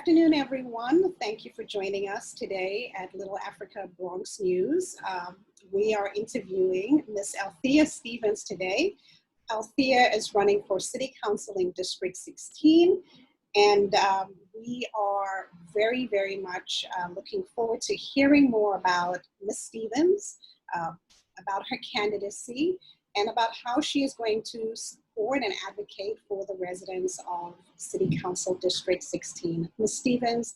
afternoon, everyone. Thank you for joining us today at LittleAfrica BronxNews. We are interviewing Miss Althea Stevens today. Althea is running for City Council in District 16, and we are very, very much looking forward to hearing more about Miss Stevens, about her candidacy, and about how she is going to support and advocate for the residents of City Council District 16. Ms. Stevens,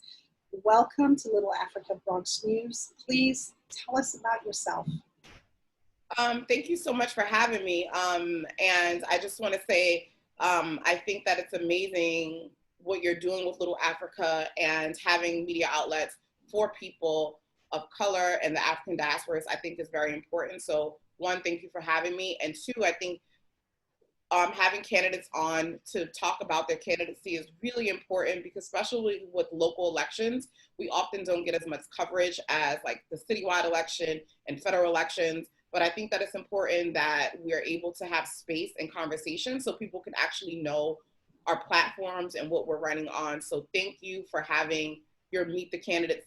welcome to LittleAfrica BronxNews. Please tell us about yourself. Thank you so much for having me. And I just want to say, I think that it's amazing what you're doing with LittleAfrica and having media outlets for people of color and the African diasporas, I think is very important. So one, thank you for having me. And two, I think having candidates on to talk about their candidacy is really important because especially with local elections, we often don't get as much coverage as like the citywide election and federal elections. But I think that it's important that we are able to have space and conversation so people can actually know our platforms and what we're running on. So thank you for having your Meet the Candidate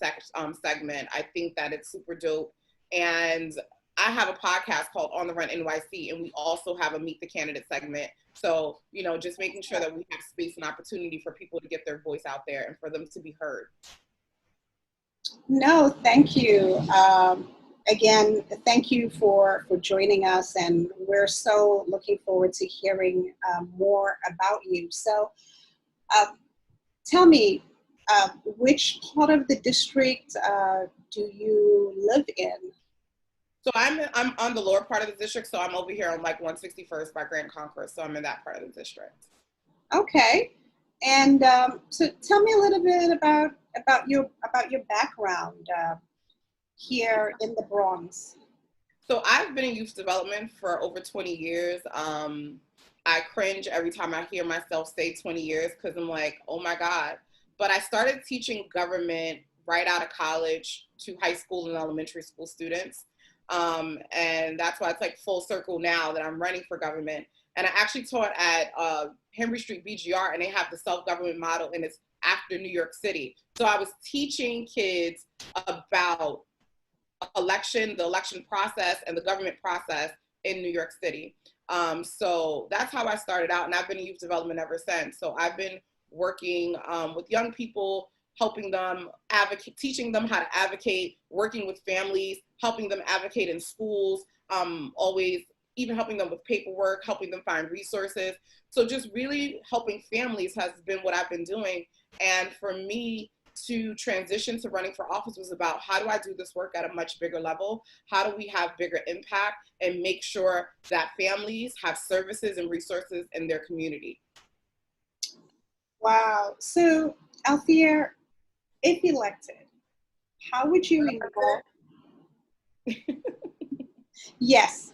segment. I think that it's super dope. And I have a podcast called On the Run NYC, and we also have a Meet the Candidate segment. So, you know, just making sure that we have space and opportunity for people to get their voice out there and for them to be heard. No, thank you. Again, thank you for joining us, and we're so looking forward to hearing more about you. So tell me, which part of the district do you live in? So I'm on the lower part of the district, so I'm over here on like 161st by Grand Concourse, so I'm in that part of the district. Okay, and so tell me a little bit about your background here in the Bronx. So I've been in youth development for over 20 years. I cringe every time I hear myself say 20 years because I'm like, oh my God. But I started teaching government right out of college to high school and elementary school students. And that's why it's like full circle now that I'm running for government. And I actually taught at Henry Street BGR, and they have the self-government model, and it's after New York City. So I was teaching kids about the election process and the government process in New York City. So that's how I started out, and I've been in youth development ever since. So I've been working with young people, helping them advocate, teaching them how to advocate, working with families, helping them advocate in schools, always even helping them with paperwork, helping them find resources. So just really helping families has been what I've been doing. And for me to transition to running for office was about how do I do this work at a much bigger level? How do we have bigger impact and make sure that families have services and resources in their community? Wow. So Althea, if elected, how would you involve? Yes,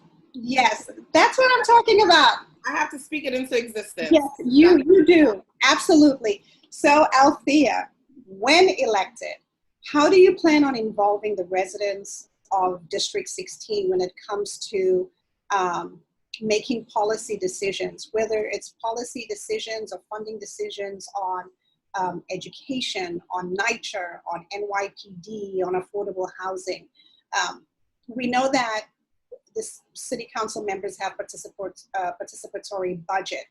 that's what I'm talking about. I have to speak it into existence. Yes, you do, absolutely. So Althea, when elected, how do you plan on involving the residents of District 16 when it comes to making policy decisions, whether it's policy decisions or funding decisions on education, on NYCHR, on NYPD, on affordable housing? We know that the city council members have participatory budget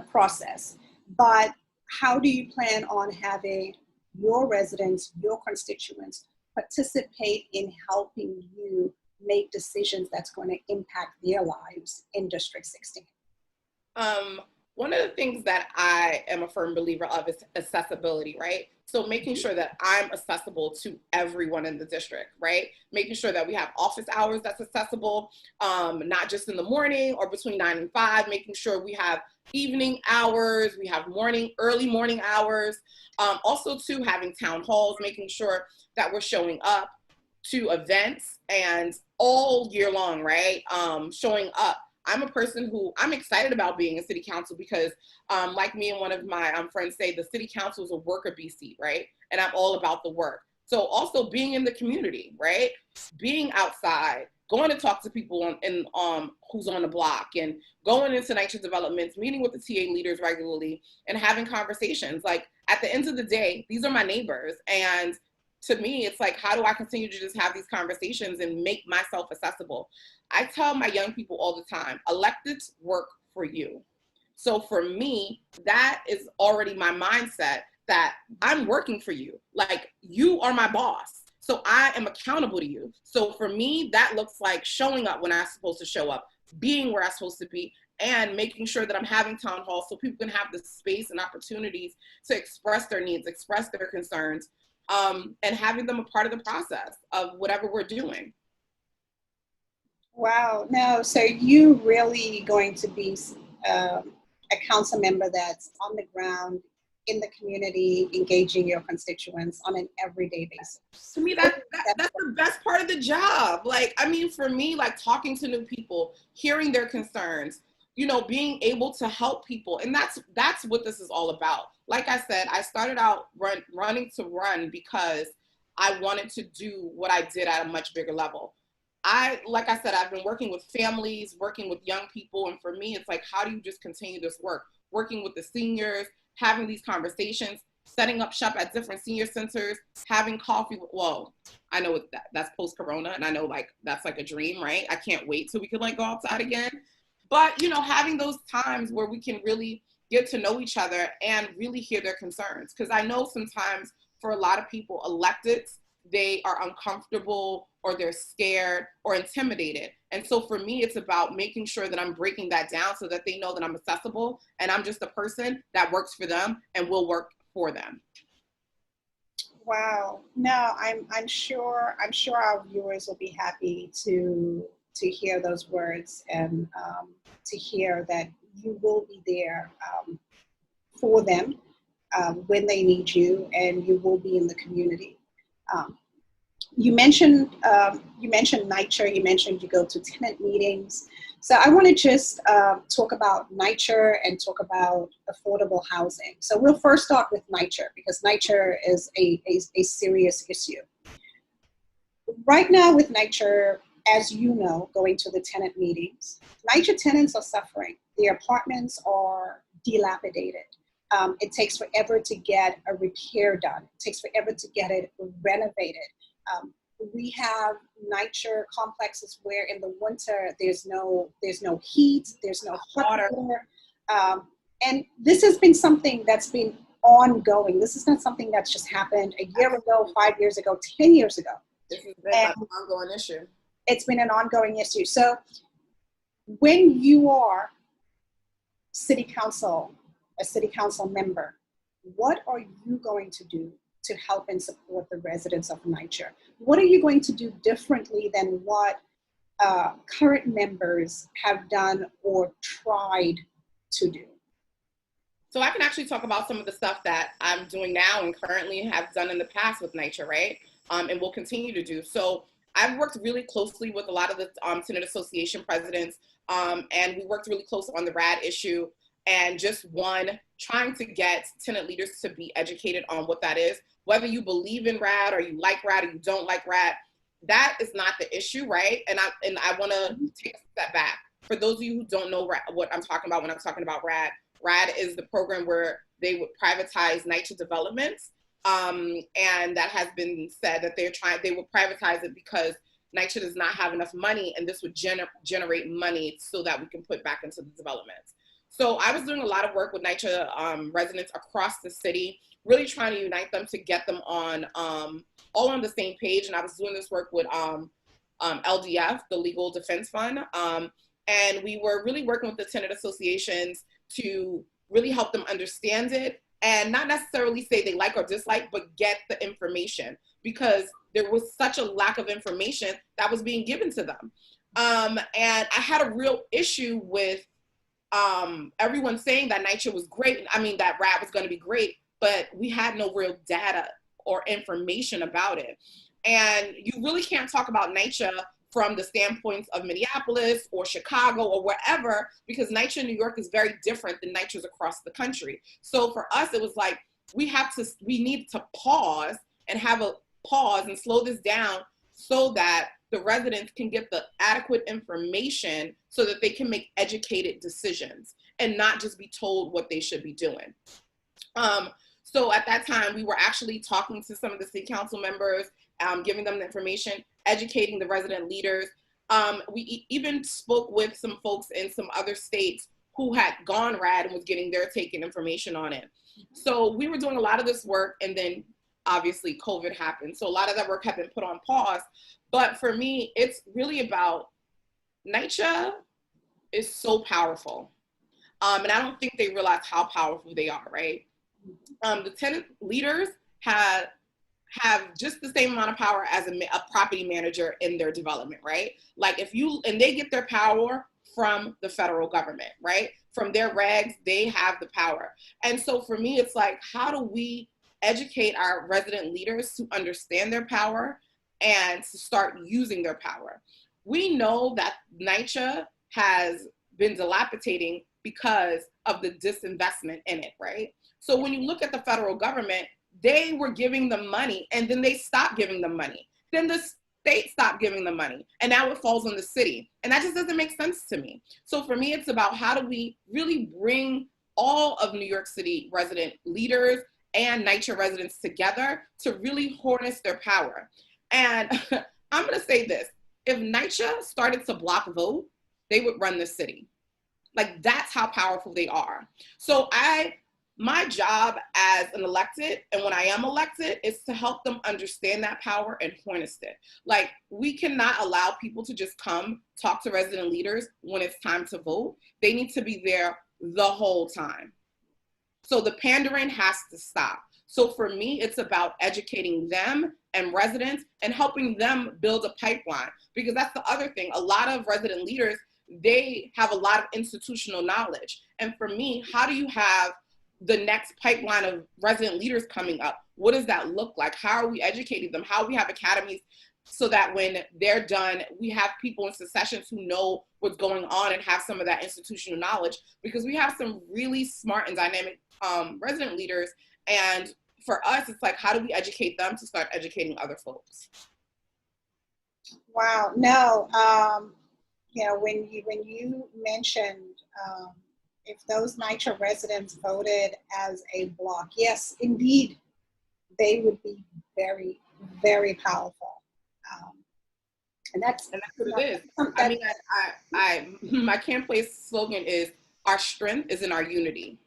process, but how do you plan on having your residents, your constituents participate in helping you make decisions that's going to impact their lives in District 16? One of the things that I am a firm believer of is accessibility, right? So making sure that I'm accessible to everyone in the district, right? Making sure that we have office hours that's accessible, not just in the morning or between 9 and 5, making sure we have evening hours, we have early morning hours. Also too, having town halls, making sure that we're showing up to events and all year long, right? Showing up. I'm a person who, I'm excited about being in city council because like me and one of my friends say, the city council is a worker bee seat, right? And I'm all about the work. So also being in the community, right? Being outside, going to talk to people who's on the block and going into NYCHR developments, meeting with the TA leaders regularly and having conversations. Like at the end of the day, these are my neighbors. And to me, it's like, how do I continue to just have these conversations and make myself accessible? I tell my young people all the time, electeds work for you. So for me, that is already my mindset that I'm working for you. Like, you are my boss. So I am accountable to you. So for me, that looks like showing up when I'm supposed to show up, being where I'm supposed to be, and making sure that I'm having town halls so people can have the space and opportunities to express their needs, express their concerns, and having them a part of the process of whatever we're doing. Wow, no, so you really going to be a council member that's on the ground, in the community, engaging your constituents on an everyday basis. To me, that's the best part of the job. Like, I mean, for me, like talking to new people, hearing their concerns, you know, being able to help people. And that's what this is all about. Like I said, I started out running to run because I wanted to do what I did at a much bigger level. Like I said, I've been working with families, working with young people. And for me, it's like, how do you just continue this work? Working with the seniors, having these conversations, setting up shop at different senior centers, having coffee. Well, I know that's post-corona, and I know like that's like a dream, right? I can't wait till we can like go outside again. But, you know, having those times where we can really get to know each other and really hear their concerns. Because I know sometimes for a lot of people, electeds, they are uncomfortable or they're scared or intimidated. And so for me, it's about making sure that I'm breaking that down so that they know that I'm accessible and I'm just a person that works for them and will work for them. Wow. No, I'm sure our viewers will be happy to hear those words and to hear that you will be there for them when they need you, and you will be in the community. You mentioned NYCHA. You mentioned you go to tenant meetings. So I want to just talk about NYCHA and talk about affordable housing. So we'll first start with NYCHA because NYCHA is a serious issue. Right now with NYCHA, as you know, going to the tenant meetings, NYCHA tenants are suffering. Their apartments are dilapidated. It takes forever to get a repair done. It takes forever to get it renovated. We have NYCHA complexes where in the winter there's no heat, there's no hot water. And this has been something that's been ongoing. This is not something that's just happened a year ago, 5 years ago, 10 years ago. This has been an ongoing issue. It's been an ongoing issue. So when you are a city council member, what are you going to do to help and support the residents of NYCHA? What are you going to do differently than what current members have done or tried to do? So I can actually talk about some of the stuff that I'm doing now and currently have done in the past with NYCHA, right? And will continue to do. So I've worked really closely with a lot of the tenant association presidents, and we worked really close on the RAD issue, and just trying to get tenant leaders to be educated on what that is. Whether you believe in RAD or you like RAD or you don't like RAD, that is not the issue, right? And I want to take a step back. For those of you who don't know what I'm talking about when I'm talking about RAD, RAD is the program where they would privatize NYCHA developments. And that has been said that they would privatize it because NYCHA does not have enough money, and this would generate money so that we can put back into the developments. So I was doing a lot of work with NYCHA residents across the city, really trying to unite them to get them on all on the same page. And I was doing this work with LDF, the Legal Defense Fund. And we were really working with the tenant associations to really help them understand it and not necessarily say they like or dislike, but get the information, because there was such a lack of information that was being given to them. And I had a real issue with everyone saying that NYCHA was great. I mean, that RAD was going to be great, but we had no real data or information about it. And you really can't talk about NYCHA from the standpoints of Minneapolis or Chicago or wherever, because NYCHA in New York is very different than NYCHAs across the country. So for us, it was like, we need to pause and slow this down so that the residents can get the adequate information so that they can make educated decisions and not just be told what they should be doing. So at that time, we were actually talking to some of the city council members, giving them the information, educating the resident leaders. We even spoke with some folks in some other states who had gone RAD and was getting their take and information on it. So we were doing a lot of this work, and then obviously COVID happened. So a lot of that work had been put on pause. But for me, it's really about NYCHA is so powerful. And I don't think they realize how powerful they are, right? The tenant leaders have just the same amount of power as a property manager in their development, right? Like and they get their power from the federal government, right? From their regs, they have the power. And so for me, it's like, how do we educate our resident leaders to understand their power and to start using their power? We know that NYCHA has been dilapidating because of the disinvestment in it, right? So when you look at the federal government, they were giving them money, and then they stopped giving them money. Then the state stopped giving them money, and now it falls on the city. And that just doesn't make sense to me. So for me, it's about how do we really bring all of New York City resident leaders and NYCHA residents together to really harness their power. And I'm gonna say this, if NYCHA started to block vote, they would run the city. Like, that's how powerful they are. So my job as an elected, and when I am elected, is to help them understand that power and harness it. Like, we cannot allow people to just come talk to resident leaders when it's time to vote. They need to be there the whole time. So the pandering has to stop. So for me, it's about educating them and residents and helping them build a pipeline, because that's the other thing. A lot of resident leaders, they have a lot of institutional knowledge. And for me, how do you have the next pipeline of resident leaders coming up? What does that look like? How are we educating them? How do we have academies so that when they're done, we have people in successions who know what's going on and have some of that institutional knowledge? Because we have some really smart and dynamic resident leaders. And for us, it's like, how do we educate them to start educating other folks? Wow, no, you know, when you mentioned if those NYCHA residents voted as a block, yes, indeed, they would be very, very powerful. And that's what it is. I mean, my campaign slogan is, our strength is in our unity.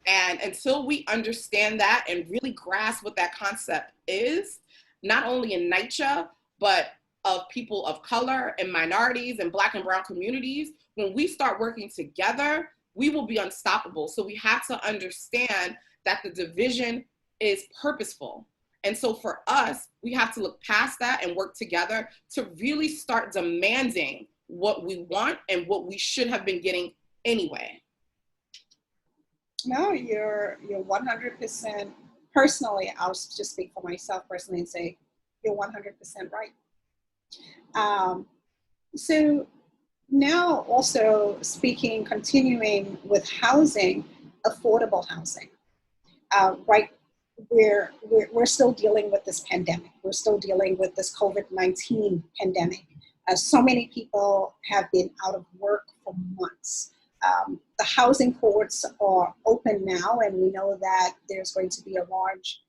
And until we understand that and really grasp what that concept is, not only in NYCHA, but of people of color and minorities and Black and brown communities, when we start working together, we will be unstoppable. So we have to understand that the division is purposeful. And so for us, we have to look past that and work together to really start demanding what we want and what we should have been getting anyway. No, you're 100%. Personally, I'll just speak for myself personally and say you're 100% right. So now also continuing with housing, affordable housing, right? We're still dealing with this pandemic. We're still dealing with this COVID-19 pandemic. So many people have been out of work for months. The housing courts are open now, and we know that there's going to be a large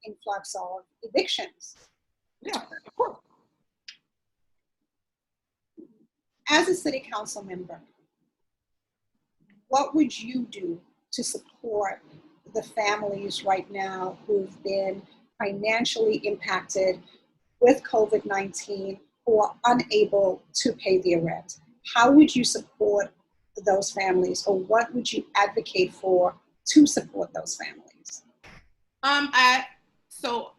influx of evictions. Yeah, of course. As a city council member, what would you do to support the families right now who've been financially impacted with COVID-19, who are unable to pay their rent? How would you support those families, or what would you advocate for to support those families? So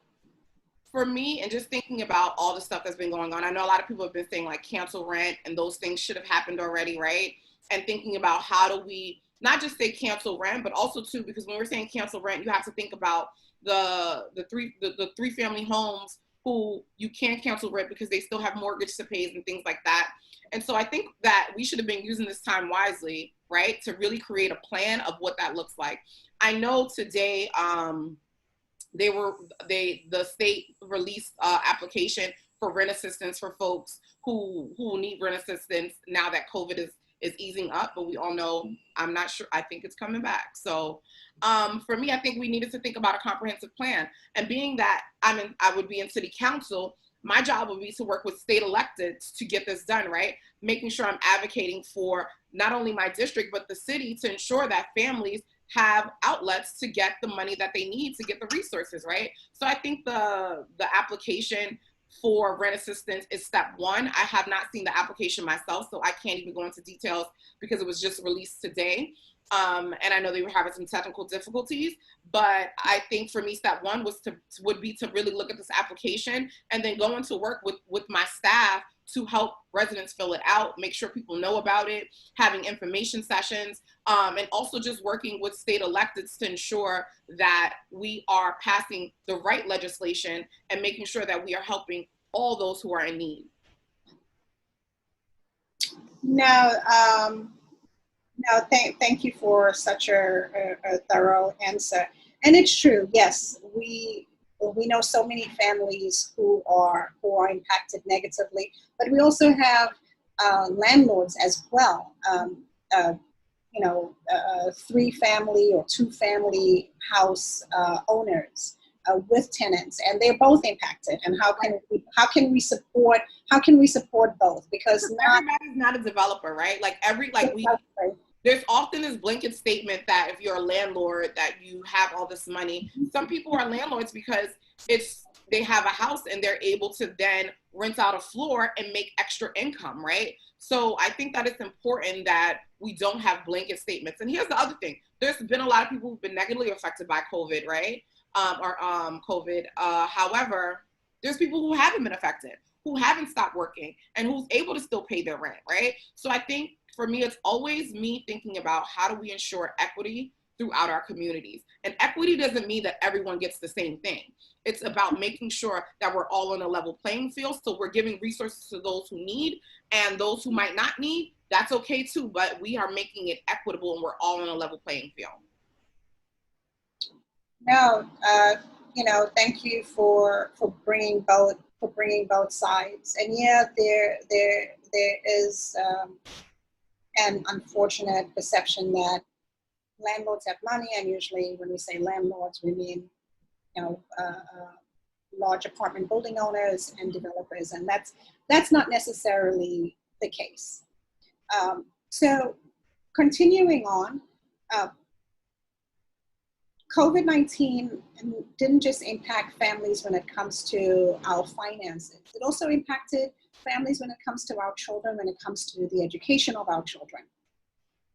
for me, and just thinking about all the stuff that's been going on, I know a lot of people have been saying like cancel rent, and those things should have happened already, right? And thinking about how do we not just say cancel rent, but also too, because when we're saying cancel rent, you have to think about the three family homes who you can't cancel rent because they still have mortgage to pay and things like that. And so I think that we should have been using this time wisely, right, to really create a plan of what that looks like. I know today the state released application for rent assistance for folks who need rent assistance now that COVID is easing up, but we all know, I'm not sure, I think it's coming back. So for me, I think we needed to think about a comprehensive plan. And being that I would be in city council, my job would be to work with state electeds to get this done, right? Making sure I'm advocating for not only my district, but the city, to ensure that families have outlets to get the money that they need to get the resources, right? So I think the application for rent assistance is step one. I have not seen the application myself, so I can't even go into details because it was just released today. And I know they were having some technical difficulties, but I think for me, step one would be to really look at this application and then go into work with my staff to help residents fill it out, make sure people know about it, having information sessions, and also just working with state electeds to ensure that we are passing the right legislation and making sure that we are helping all those who are in need. Now, thank you for such a thorough answer. And it's true, yes, we know so many families who are impacted negatively, but we also have landlords as well. 3-family or 2-family house owners with tenants, and they're both impacted. And how can we support both? Because everybody's not a developer, right? There's often this blanket statement that if you're a landlord that you have all this money. Some people are landlords because they have a house and they're able to then rent out a floor and make extra income, right? So I think that it's important that we don't have blanket statements. And here's the other thing. There's been a lot of people who've been negatively affected by COVID, right? COVID. However, there's people who haven't been affected, who haven't stopped working, and who's able to still pay their rent, right? So I think for me, it's always me thinking about how do we ensure equity throughout our communities. And equity doesn't mean that everyone gets the same thing. It's about making sure that we're all on a level playing field. So we're giving resources to those who need, and those who might not need, that's okay too, but we are making it equitable and we're all on a level playing field. No, thank you for bringing both sides. And yeah, there is an unfortunate perception that landlords have money, and usually when we say landlords, we mean large apartment building owners and developers, and that's not necessarily the case. So continuing on, COVID-19 didn't just impact families when it comes to our finances. It also impacted families when it comes to our children, when it comes to the education of our children.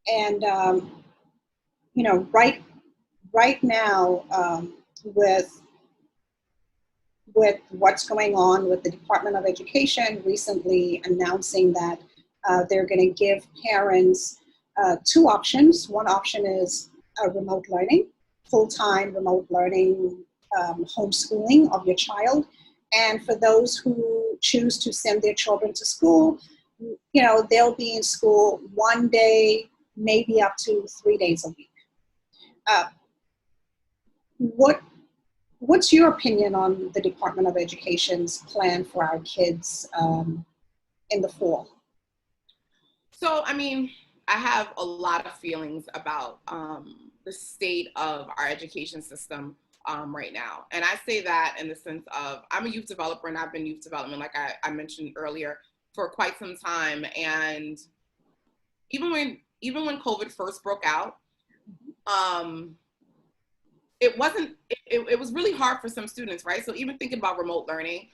And, right now, with what's going on with the Department of Education recently announcing that they're going to give parents 2 options. One option is remote learning, full-time remote learning, homeschooling of your child. And for those who choose to send their children to school, they'll be in school 1 day, maybe up to 3 days a week. What's your opinion on the Department of Education's plan for our kids in the fall? So, I have a lot of feelings about the state of our education system right now. And I say that in the sense of, I'm a youth developer and I've been youth development, like I mentioned earlier, for quite some time. And even when COVID first broke out, it was really hard for some students, right? So even thinking about remote learning,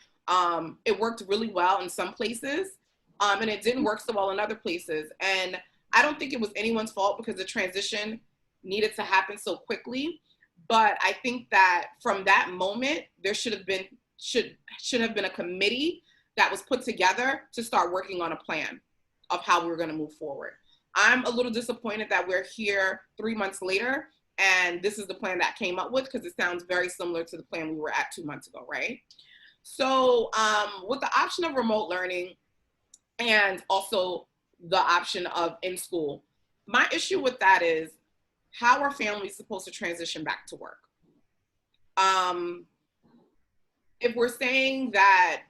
it worked really well in some places, and it didn't work so well in other places. And I don't think it was anyone's fault because the transition needed to happen so quickly. But I think that from that moment, there should have been a committee that was put together to start working on a plan of how we were going to move forward. I'm a little disappointed that we're here 3 months later and this is the plan that came up with, because it sounds very similar to the plan we were at 2 months ago, right? So with the option of remote learning and also the option of in school, my issue with that is, how are families supposed to transition back to work? If we're saying that,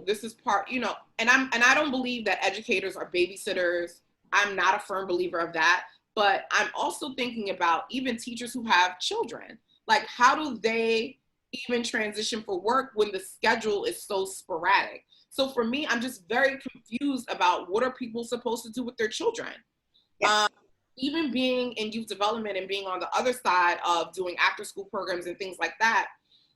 this is part, and I don't believe that educators are babysitters I'm not a firm believer of that. But I'm also thinking about even teachers who have children. Like, how do they even transition for work when the schedule is so sporadic? So for me, I'm just very confused about what are people supposed to do with their children. Yes. Even being in youth development and being on the other side of doing after school programs and things like that,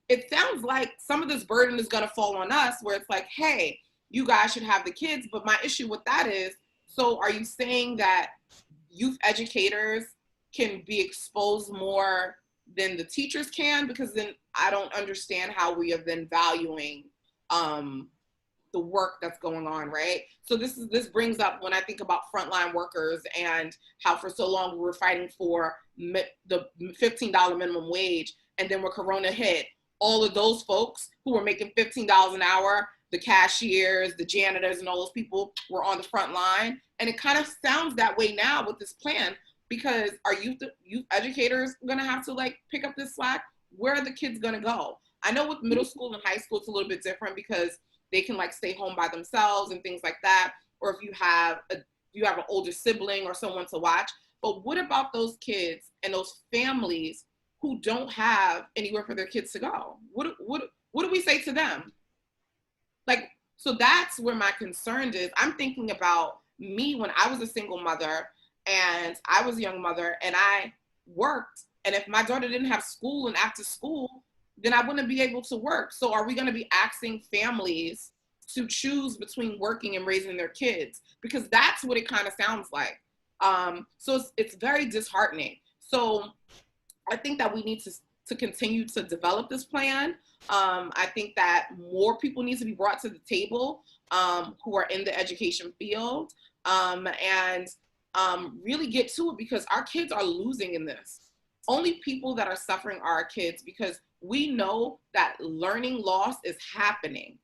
it sounds like some of this burden is going to fall on us, where it's like, hey, you guys should have the kids. But my issue with that is, so are you saying that youth educators can be exposed more than the teachers can? Because then I don't understand how we have been valuing the work that's going on, right? So this brings up when I think about frontline workers and how for so long we were fighting for the $15 minimum wage, and then when Corona hit, all of those folks who were making $15 an hour, the cashiers, the janitors, and all those people were on the front line. And it kind of sounds that way now with this plan, because are youth educators going to have to like pick up this slack? Where are the kids going to go? I know with middle school and high school, it's a little bit different because they can like stay home by themselves and things like that. Or if you have an older sibling or someone to watch. But what about those kids and those families who don't have anywhere for their kids to go? What do we say to them? Like, so that's where my concern is. I'm thinking about me when I was a single mother and I was a young mother and I worked. And if my daughter didn't have school and after school, then I wouldn't be able to work. So are we going to be asking families to choose between working and raising their kids? Because that's what it kind of sounds like. So it's very disheartening. So I think that we need to continue to develop this plan. I think that more people need to be brought to the table who are in the education field and really get to it, because our kids are losing in this. Only people that are suffering are our kids, because we know that learning loss is happening.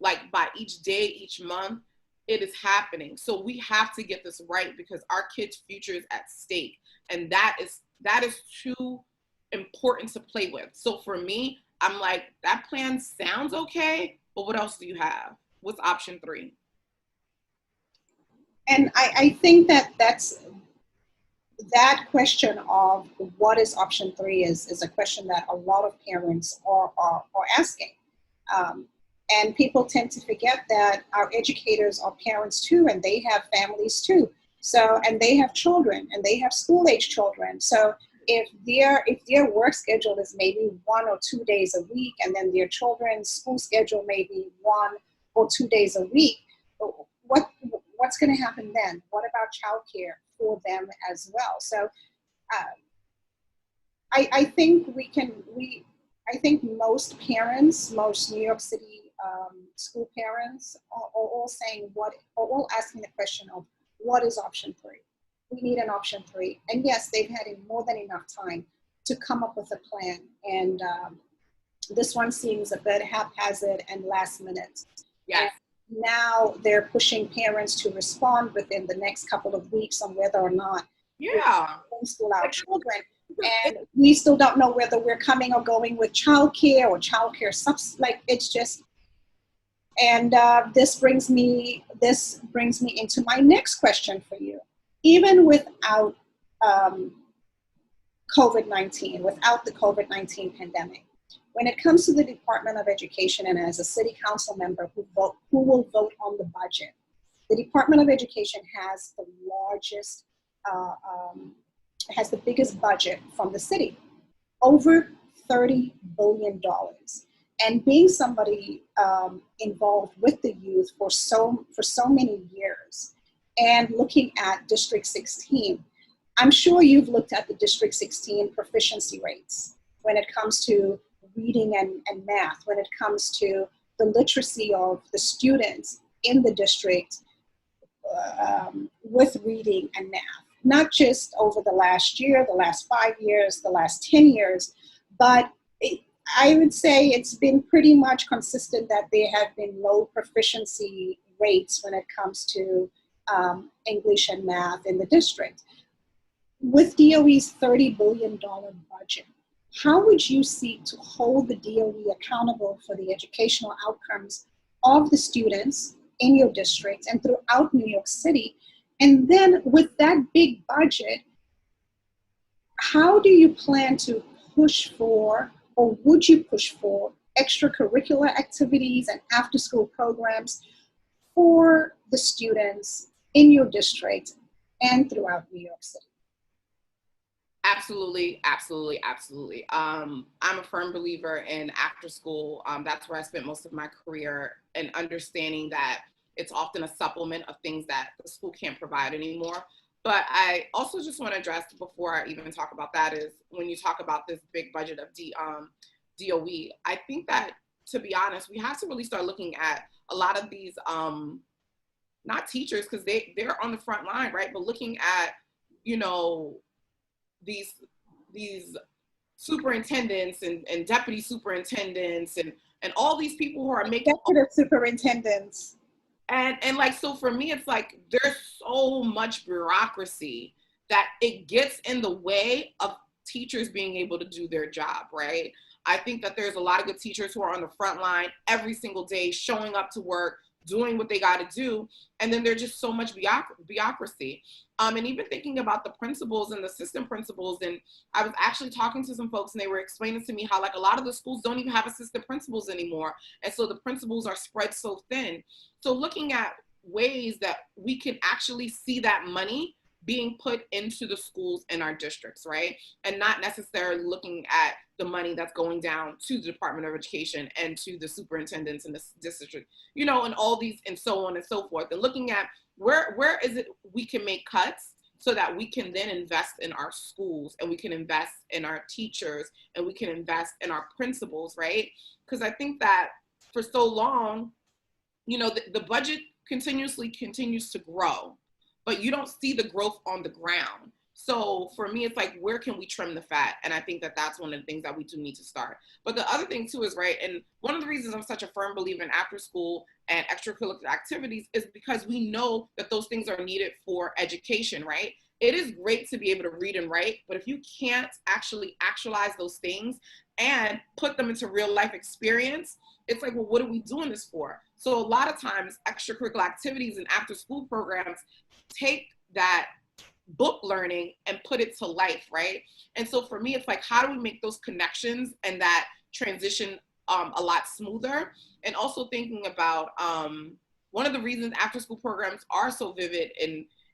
Like by each day, each month, it is happening. So we have to get this right, because our kids' future is at stake. And that is too important to play with. So for me, I'm like, that plan sounds okay, but what else do you have? What's option 3? And I think that question of what is option 3 is a question that a lot of parents are asking. And people tend to forget that our educators are parents too, and they have families too. So, and they have children, and they have school-age children. So if their work schedule is maybe 1 or 2 days a week, and then their children's school schedule may be 1 or 2 days a week, what's going to happen then? What about childcare for them as well? So I think I think most parents, most New York City school parents are all asking the question of what is option 3? We need an option 3. And yes, they've had more than enough time to come up with a plan. And this one seems a bit haphazard and last minute. Yes. And now they're pushing parents to respond within the next couple of weeks on whether or not homeschool our children. And we still don't know whether we're coming or going with childcare or childcare subs. Like, it's just. And this brings me into my next question for you. Even without COVID-19, without the COVID-19 pandemic, when it comes to the Department of Education, and as a city council member who will vote on the budget, the Department of Education has the largest, has the biggest budget from the city, over $30 billion. And being somebody involved with the youth for so many years, and looking at District 16, I'm sure you've looked at the District 16 proficiency rates when it comes to reading and math, when it comes to the literacy of the students in the district with reading and math. Not just over the last year, the last 5 years, the last 10 years, but I would say it's been pretty much consistent that there have been low proficiency rates when it comes to English and math in the district. With DOE's $30 billion budget, how would you seek to hold the DOE accountable for the educational outcomes of the students in your district and throughout New York City, And then with that big budget, how do you plan to push for, or would you push for, extracurricular activities and after-school programs for the students in your district and throughout New York City? Absolutely, absolutely, absolutely. I'm a firm believer in after school. That's where I spent most of my career, and understanding that it's often a supplement of things that the school can't provide anymore. But I also just want to address, before I even talk about that, is when you talk about this big budget of DOE, I think that, to be honest, we have to really start looking at a lot of these, not teachers, because they're on the front line, right? But looking at, you know, these superintendents and deputy superintendents and all these people who are making executive superintendents. And like, so for me, it's like there's so much bureaucracy that it gets in the way of teachers being able to do their job, right? I think that there's a lot of good teachers who are on the front line every single day, showing up to work, doing what they got to do. And then there's just so much bureaucracy. And even thinking about the principals and the assistant principals. And I was actually talking to some folks, and they were explaining to me how, like, a lot of the schools don't even have assistant principals anymore. And so the principals are spread so thin. So looking at ways that we can actually see that money being put into the schools in our districts, right? And not necessarily looking at the money that's going down to the Department of Education and to the superintendents in the district, you know, and all these, and so on and so forth. And looking at where is it we can make cuts so that we can then invest in our schools, and we can invest in our teachers, and we can invest in our principals, right? Because I think that for so long, you know, the budget continues to grow, but you don't see the growth on the ground. So for me, it's like, where can we trim the fat? And I think that that's one of the things that we do need to start. But the other thing too is, right, and one of the reasons I'm such a firm believer in after school and extracurricular activities is because we know that those things are needed for education, right? It is great to be able to read and write, but if you can't actually actualize those things and put them into real life experience, it's like, well, what are we doing this for? So a lot of times extracurricular activities and after school programs take that book learning and put it to life, right? And so for me, it's like, how do we make those connections and that transition a lot smoother? And also thinking about one of the reasons after school programs are so vivid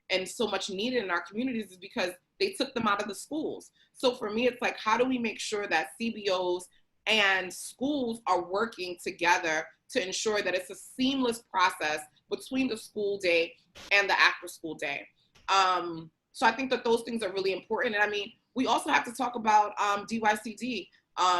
and so much needed in our communities is because they took them out of the schools. So for me, it's like, how do we make sure that CBOs and schools are working together to ensure that it's a seamless process between the school day and the after school day? So I think that those things are really important. And I mean, we also have to talk about DYCD.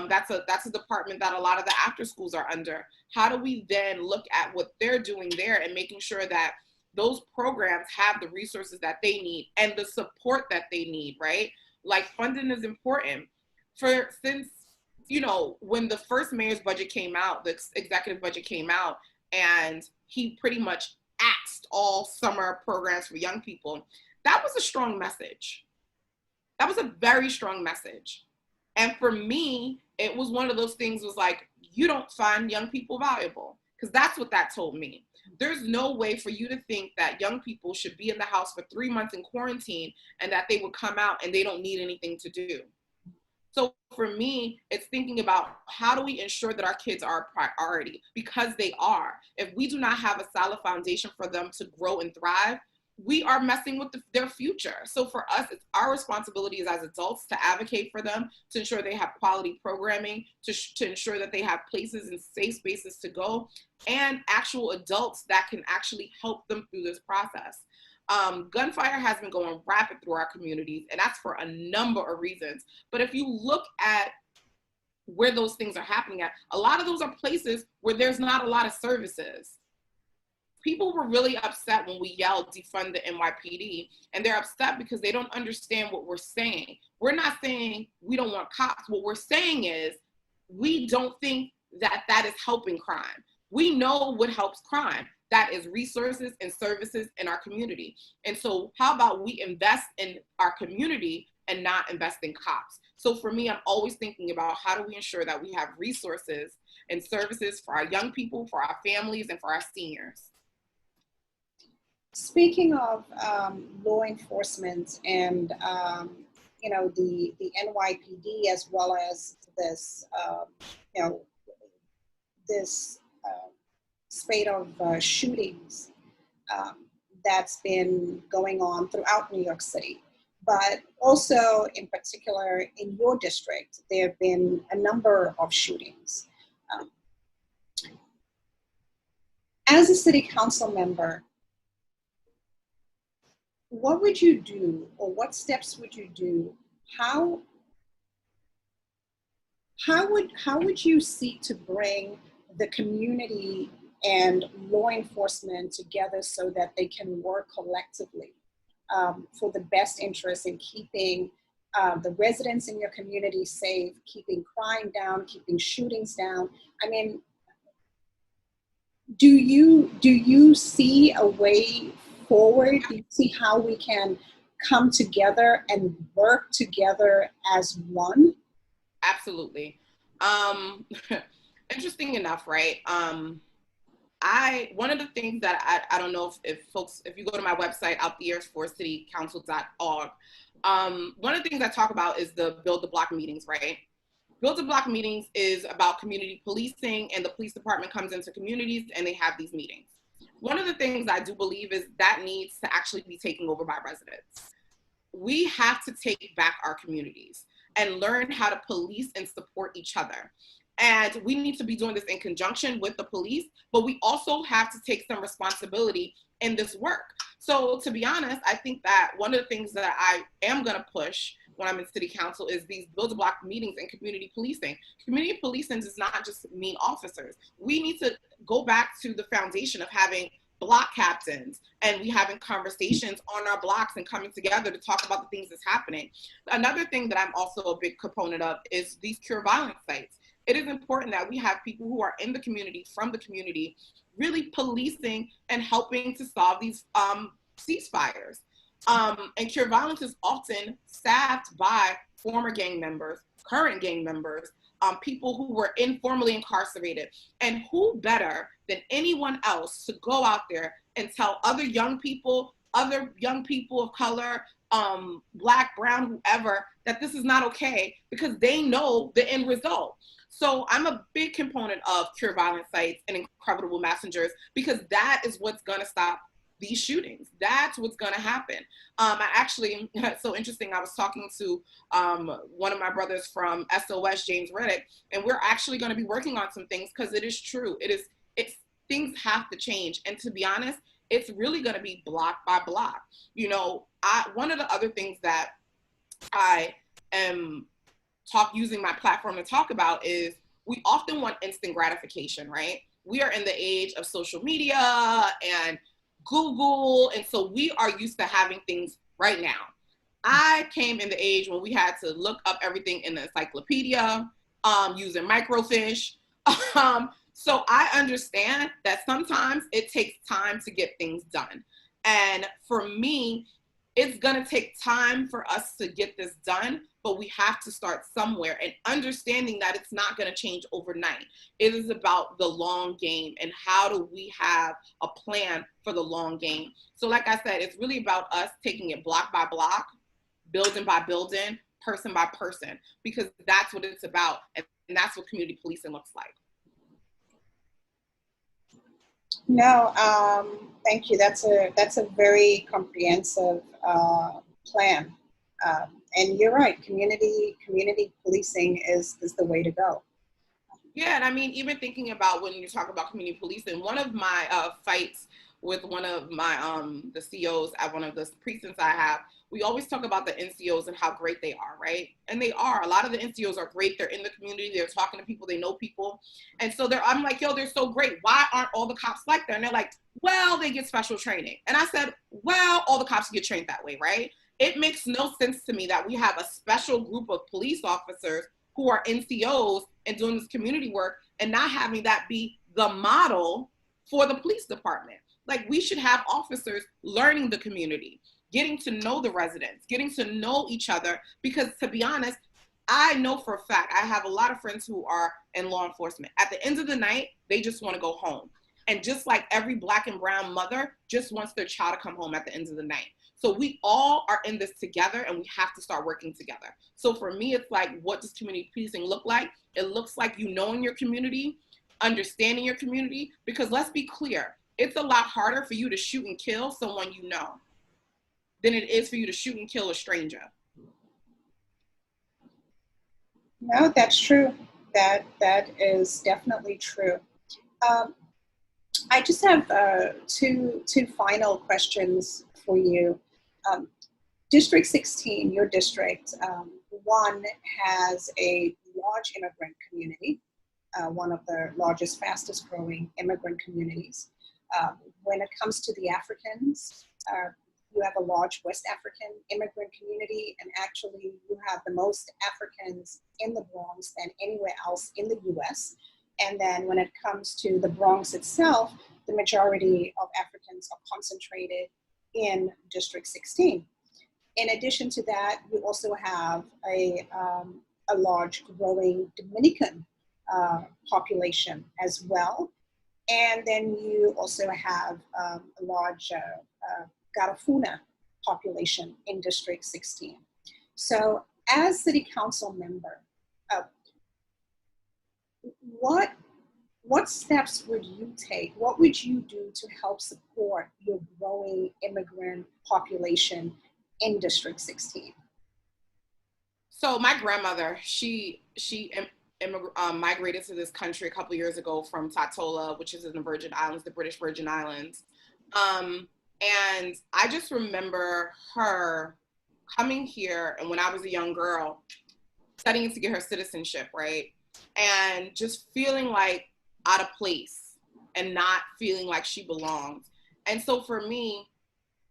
That's a department that a lot of the after schools are under. How do we then look at what they're doing there and making sure that those programs have the resources that they need and the support that they need, right? Like, funding is important. Since, you know, when the first mayor's budget came out, the executive budget came out, and he pretty much axed all summer programs for young people, that was a strong message. That was a very strong message. And for me, it was one of those things, was like, you don't find young people valuable, because that's what that told me. There's no way for you to think that young people should be in the house for 3 months in quarantine and that they would come out and they don't need anything to do. So for me, it's thinking about, how do we ensure that our kids are a priority? Because they are. If we do not have a solid foundation for them to grow and thrive, we are messing with their future. So for us, it's our responsibilities as adults to advocate for them, to ensure they have quality programming, to ensure that they have places and safe spaces to go, and actual adults that can actually help them through this process. Gunfire has been going rapid through our communities, and that's for a number of reasons. But if you look at where those things are happening at, a lot of those are places where there's not a lot of services. People were really upset when we yelled defund the NYPD, and they're upset because they don't understand what we're saying. We're not saying we don't want cops. What we're saying is, we don't think that that is helping crime. We know what helps crime. That is resources and services in our community. And so how about we invest in our community and not invest in cops? So for me, I'm always thinking about, how do we ensure that we have resources and services for our young people, for our families, and for our seniors? Speaking of law enforcement and you know, the NYPD, as well as this you know, this spate of shootings um, that's been going on throughout New York City. But also, in particular, in your district, there have been a number of shootings. Um, as a city council member, what would you do, or what steps would you do? How would you seek to bring the community and law enforcement together so that they can work collectively for the best interest in keeping the residents in your community safe, keeping crime down, keeping shootings down? I mean, do you see a way forward? Do you see how we can come together and work together as one? Absolutely. Interesting enough, right? One of the things that I don't know if folks, if you go to my website, altheaforcitycouncil.org, one of the things I talk about is the Build the Block meetings, right? Build the Block meetings is about community policing, and the police department comes into communities and they have these meetings. One of the things I do believe is that needs to actually be taken over by residents. We have to take back our communities and learn how to police and support each other. And we need to be doing this in conjunction with the police, but we also have to take some responsibility in this work. So to be honest, I think that one of the things that I am gonna push when I'm in city council is these Build a Block meetings and community policing. Community policing does not just mean officers. We need to go back to the foundation of having block captains, and we having conversations on our blocks and coming together to talk about the things that's happening. Another thing that I'm also a big proponent of is these cure violence sites. It is important that we have people who are in the community, from the community, really policing and helping to solve these ceasefires. And cure violence is often staffed by former gang members, current gang members, people who were informally incarcerated. And who better than anyone else to go out there and tell other young people of color, Black, brown, whoever, that this is not okay, because they know the end result. So I'm a big component of cure violence sites and incredible messengers, because that is what's gonna stop these shootings. That's what's gonna happen. I actually, so interesting, I was talking to one of my brothers from SOS, James Reddick, and we're actually gonna be working on some things, because it is true. Things have to change. And to be honest, it's really gonna be block by block. You know, one of the other things that I am using my platform to talk about is we often want instant gratification, right? We are in the age of social media and Google, and so we are used to having things right now. I came in the age when we had to look up everything in the encyclopedia, using microfiche. So I understand that sometimes it takes time to get things done. And for me, it's gonna take time for us to get this done, but we have to start somewhere, and understanding that it's not gonna change overnight. It is about the long game, and how do we have a plan for the long game. So like I said, it's really about us taking it block by block, building by building, person by person, because that's what it's about, and that's what community policing looks like. No, thank you. That's a very comprehensive plan, and you're right. Community policing is the way to go. Yeah, and I mean, even thinking about when you talk about community policing, one of my fights with one of my the COs at one of the precincts I have, we always talk about the NCOs and how great they are, right? And they are. A lot of the NCOs are great. They're in the community. They're talking to people. They know people. And so I'm like, yo, they're so great. Why aren't all the cops like that? And they're like, well, they get special training. And I said, well, all the cops get trained that way, right? It makes no sense to me that we have a special group of police officers who are NCOs and doing this community work, and not having that be the model for the police department. Like, we should have officers learning the community, getting to know the residents, getting to know each other, because to be honest, I know for a fact, I have a lot of friends who are in law enforcement. At the end of the night, they just want to go home. And just like every Black and brown mother just wants their child to come home at the end of the night. So we all are in this together, and we have to start working together. So for me, it's like, what does community policing look like? It looks like you knowing your community, understanding your community, because let's be clear, it's a lot harder for you to shoot and kill someone you know than it is for you to shoot and kill a stranger. No, that's true. That is definitely true. I just have two final questions for you. District 16, your district, one has a large immigrant community, one of the largest, fastest growing immigrant communities. When it comes to the Africans, you have a large West African immigrant community, and actually you have the most Africans in the Bronx than anywhere else in the US. And then when it comes to the Bronx itself, the majority of Africans are concentrated in District 16. In addition to that, you also have a large growing Dominican population as well. And then you also have a large Garifuna population in District 16. So as City Council member, what steps would you take? What would you do to help support your growing immigrant population in District 16? So my grandmother, she migrated to this country a couple years ago from Tatola, which is in the Virgin Islands, the British Virgin Islands. And I just remember her coming here, and when I was a young girl, studying to get her citizenship, right? And just feeling like out of place and not feeling like she belonged. And so for me,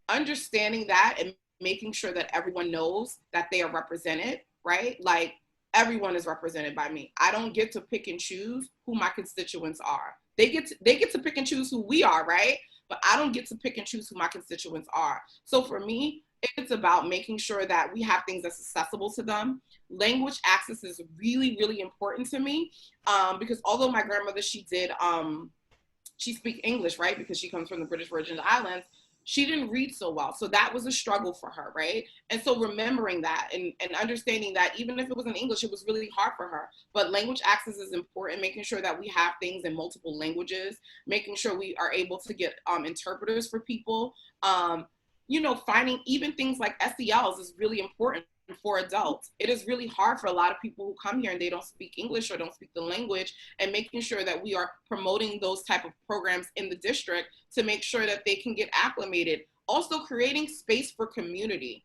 understanding that and making sure that everyone knows that they are represented, right? Like, everyone is represented by me. I don't get to pick and choose who my constituents are. They get to pick and choose who we are, right? But I don't get to pick and choose who my constituents are. So for me, it's about making sure that we have things that's accessible to them. Language access is really, really important to me, because although my grandmother, she speak English, right? Because she comes from the British Virgin Islands. She didn't read so well. So that was a struggle for her, right? And so remembering that and understanding that even if it was in English, it was really hard for her. But language access is important, making sure that we have things in multiple languages, making sure we are able to get interpreters for people. Finding even things like SELs is really important for adults. It is really hard for a lot of people who come here and they don't speak English or don't speak the language, and making sure that we are promoting those type of programs in the district to make sure that they can get acclimated. Also creating space for community.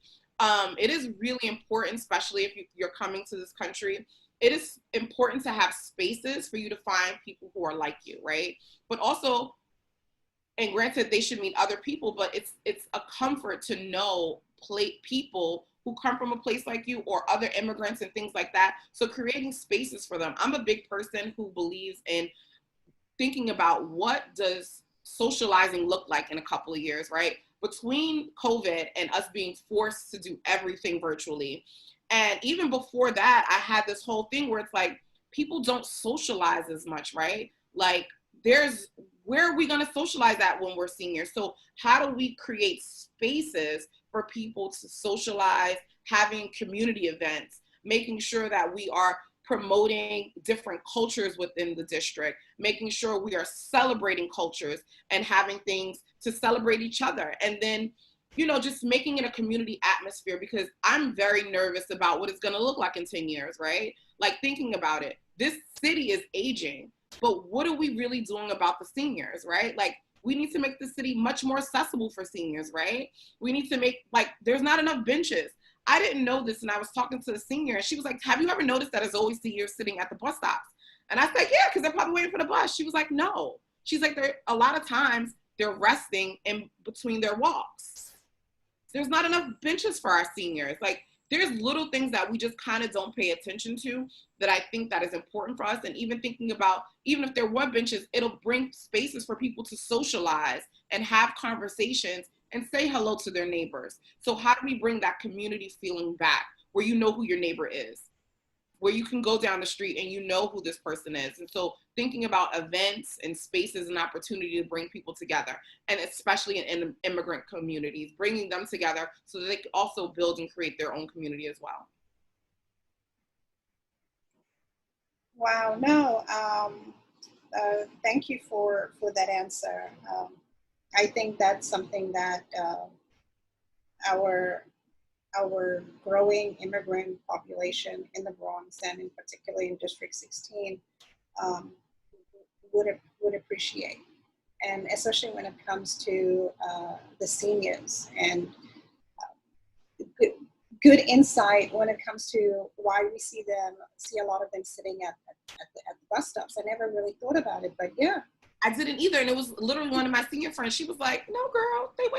It is really important, especially if you're coming to this country. It is important to have spaces for you to find people who are like you, right? But also, and granted, they should meet other people, but it's a comfort to know people who come from a place like you or other immigrants and things like that. So creating spaces for them. I'm a big person who believes in thinking about what does socializing look like in a couple of years, right? Between COVID and us being forced to do everything virtually. And even before that, I had this whole thing where it's like, people don't socialize as much, right? Like, where are we going to socialize at when we're seniors? So how do we create spaces for people to socialize, having community events, making sure that we are promoting different cultures within the district, making sure we are celebrating cultures and having things to celebrate each other. And then, just making it a community atmosphere, because I'm very nervous about what it's going to look like in 10 years, right? Like, thinking about it, this city is aging. But what are we really doing about the seniors, right? Like, we need to make the city much more accessible for seniors, right? We need to make, there's not enough benches. I didn't know this, and I was talking to a senior, and she was like, have you ever noticed that there's always seniors sitting at the bus stops? And I was like, yeah, because they're probably waiting for the bus. She was like, no. She's like, a lot of times they're resting in between their walks. There's not enough benches for our seniors. Like, there's little things that we just kind of don't pay attention to that I think that is important for us. And even thinking about, even if there were benches, it'll bring spaces for people to socialize and have conversations and say hello to their neighbors. So how do we bring that community feeling back, where you know who your neighbor is, where you can go down the street and you know who this person is? And so thinking about events and spaces and opportunity to bring people together, and especially in immigrant communities, bringing them together so that they can also build and create their own community as well. Wow, no, thank you for that answer. I think that's something that our growing immigrant population in the Bronx, and in particular in District 16, would appreciate, and especially when it comes to the seniors, and good insight when it comes to why we see a lot of them sitting at the bus stops. I never really thought about it, but yeah. I didn't either, and it was literally one of my senior friends. She was like, "No, girl, they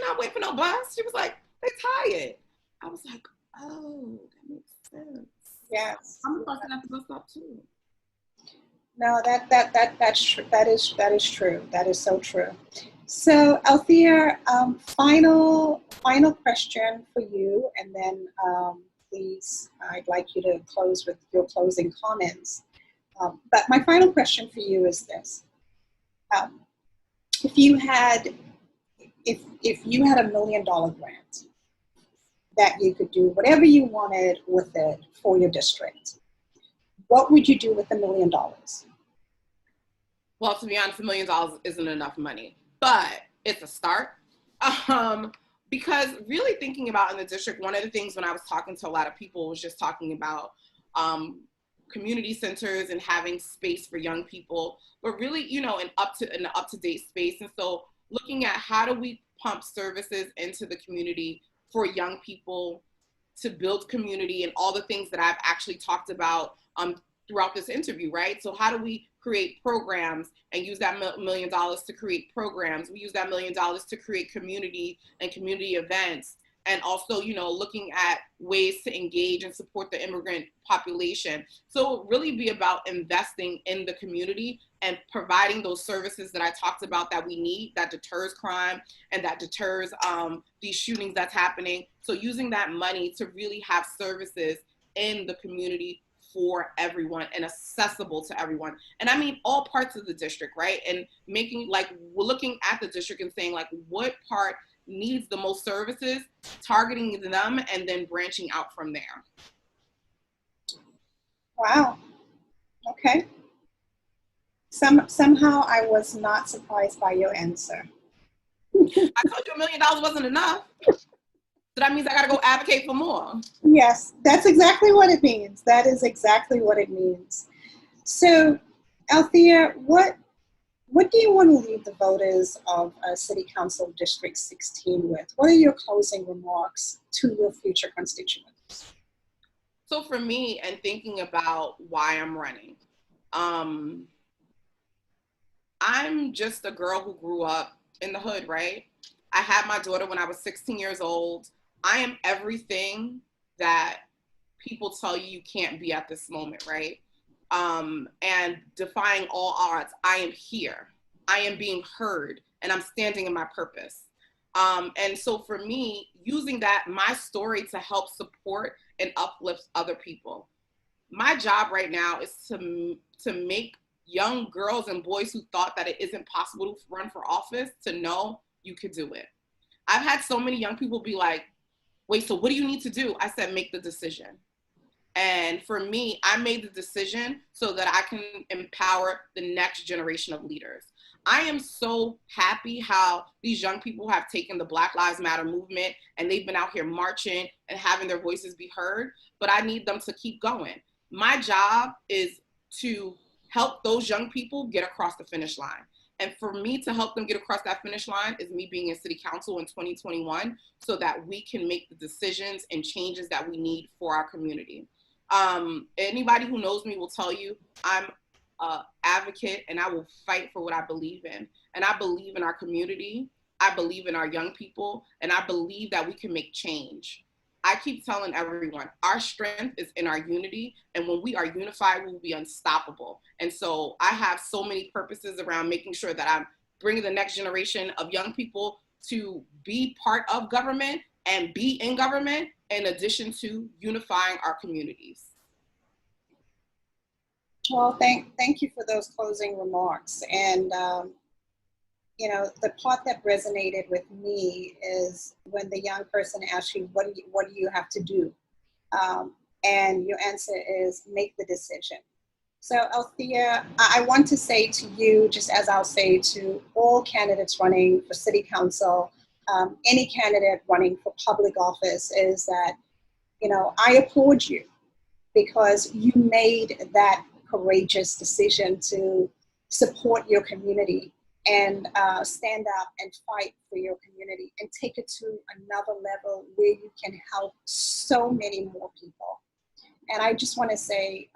not waiting for no bus." She was like, "They tired." I was like, "Oh, that makes sense." Yes. I'm busting at the bus stop too. No, that is true. That is so true. So, Althea, final question for you, and then please, I'd like you to close with your closing comments. But my final question for you is this: if you had $1 million grant that you could do whatever you wanted with it for your district, what would you do with $1 million? Well, to be honest, $1 million isn't enough money, but it's a start. Because really thinking about in the district, one of the things when I was talking to a lot of people was just talking about community centers and having space for young people, but really, you know, an up-to-date space. And so looking at how do we pump services into the community for young people to build community and all the things that I've actually talked about throughout this interview, right? So how do we create programs and use that $1 million to create programs? We use that $1 million to create community and community events. And also, you know, looking at ways to engage and support the immigrant population. So really be about investing in the community and providing those services that I talked about that we need, that deters crime and that deters these shootings that's happening. So using that money to really have services in the community for everyone and accessible to everyone. And I mean all parts of the district, right? And making, like, we're looking at the district and saying, like, what part needs the most services, targeting them, and then branching out from there. Wow. Okay. Somehow I was not surprised by your answer. I told you $1 million wasn't enough. So that means I got to go advocate for more. Yes, that's exactly what it means. That is exactly what it means. So, Althea, what do you want to leave the voters of City Council District 16 with? What are your closing remarks to your future constituents? So for me, and thinking about why I'm running, I'm just a girl who grew up in the hood, right? I had my daughter when I was 16 years old. I am everything that people tell you you can't be at this moment, right? And defying all odds, I am here. I am being heard, and I'm standing in my purpose. And so for me, using that, my story to help support and uplift other people. My job right now is to make young girls and boys who thought that it isn't possible to run for office to know you could do it. I've had so many young people be like, wait, so what do you need to do? I said, make the decision. And for me, I made the decision so that I can empower the next generation of leaders. I am so happy how these young people have taken the Black Lives Matter movement and they've been out here marching and having their voices be heard, but I need them to keep going. My job is to help those young people get across the finish line. And for me to help them get across that finish line is me being in City Council in 2021 so that we can make the decisions and changes that we need for our community. Anybody who knows me will tell you I'm an advocate and I will fight for what I believe in. And I believe in our community. I believe in our young people. And I believe that we can make change. I keep telling everyone, our strength is in our unity. And when we are unified, we will be unstoppable. And so I have so many purposes around making sure that I'm bringing the next generation of young people to be part of government and be in government, in addition to unifying our communities. Well, thank you for those closing remarks. And you know, the part that resonated with me is when the young person asks you, what do you have to do? And your answer is make the decision. So Althea, I want to say to you, just as I'll say to all candidates running for city council, any candidate running for public office, is that, you know, I applaud you because you made that courageous decision to support your community and stand up and fight for your community and take it to another level where you can help so many more people. And I just want to say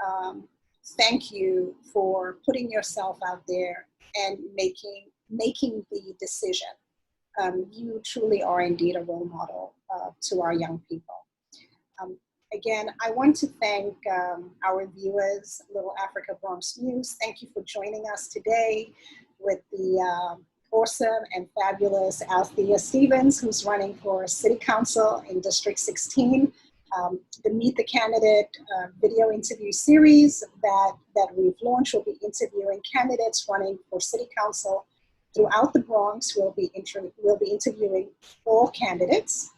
thank you for putting yourself out there and making the decision. You truly are indeed a role model to our young people. Um, Again, I want to thank our viewers, LittleAfrica BronxNews. Thank you for joining us today with the awesome and fabulous Althea Stevens, who's running for City Council in District 16. The Meet the Candidate video interview series that we've launched will be interviewing candidates running for City Council throughout the Bronx. We'll be interviewing all candidates.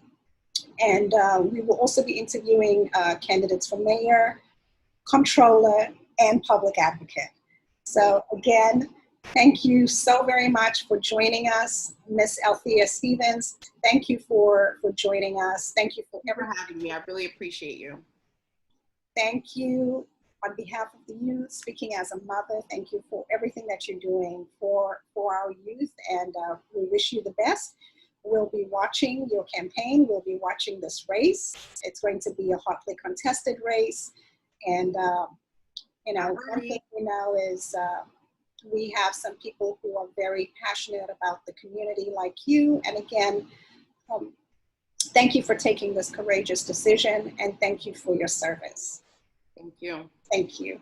And we will also be interviewing candidates for mayor, comptroller, and public advocate. So again, thank you so very much for joining us, Miss Althea Stevens. Thank you for joining us. Thank you for having me. I really appreciate you. Thank you on behalf of the youth, speaking as a mother. Thank you for everything that you're doing for our youth, and we wish you the best. We'll be watching your campaign. We'll be watching this race. It's going to be a hotly contested race. And, you know, one thing we know is we have some people who are very passionate about the community like you. And again, thank you for taking this courageous decision, and thank you for your service. Thank you. Thank you.